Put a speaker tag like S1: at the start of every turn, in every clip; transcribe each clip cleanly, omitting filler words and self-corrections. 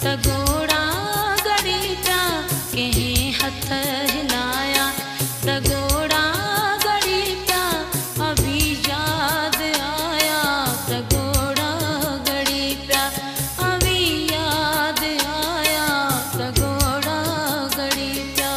S1: तगोड़ा गड़ी प्या कहीं हथ हिलाया, तगोड़ा गड़ी प्या अभी याद आया, तगोड़ा गड़ी प्या अभी याद आया, तगोड़ा गड़ी प्या।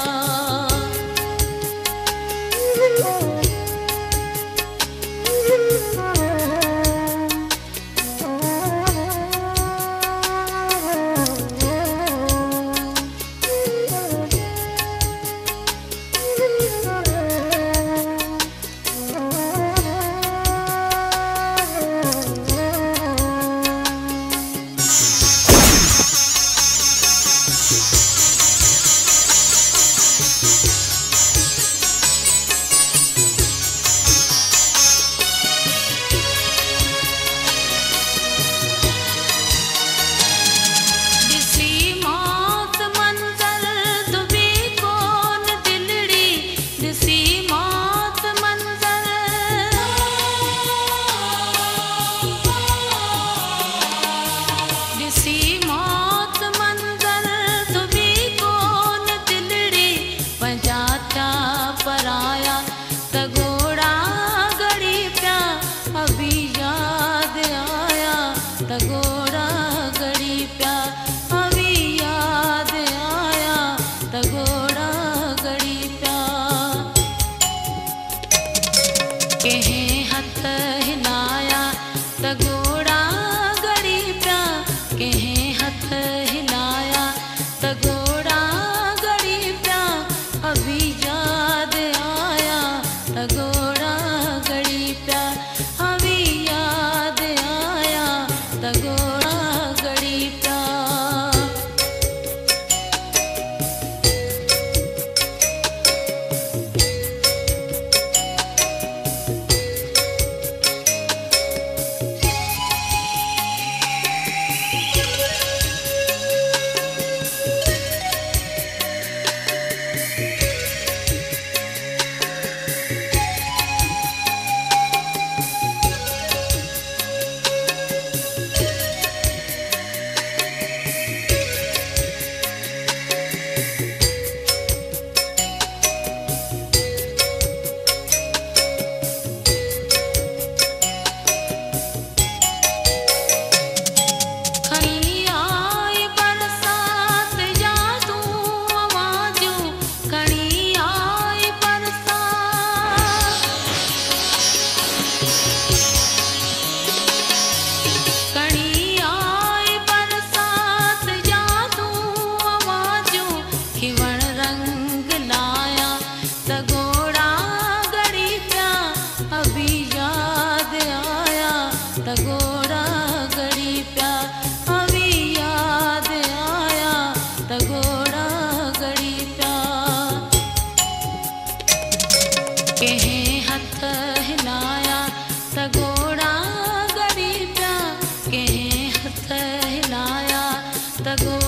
S1: पराया तगोड़ा गड़ी प्या अभी याद आया, तगोड़ा गड़ी प्या अभी याद आया, तगोड़ा गड़ी प्या। कहीं हथ हिलाया तगोड़ा गड़ी प्या, कहीं हथ हिलाया तगोड़ा गड़ी प्या अभी याद आया, तगोड़ा गड़ी प्या अभी याद आया, तगोड़ा गड़ी प्या। तगोड़ा गड़ी प्या अभी याद आया, तगोड़ा गड़ी प्या। कहीं हथ हिलाया तगोड़ा गड़ी प्या, कहीं हथ हिलाया तगोड़ा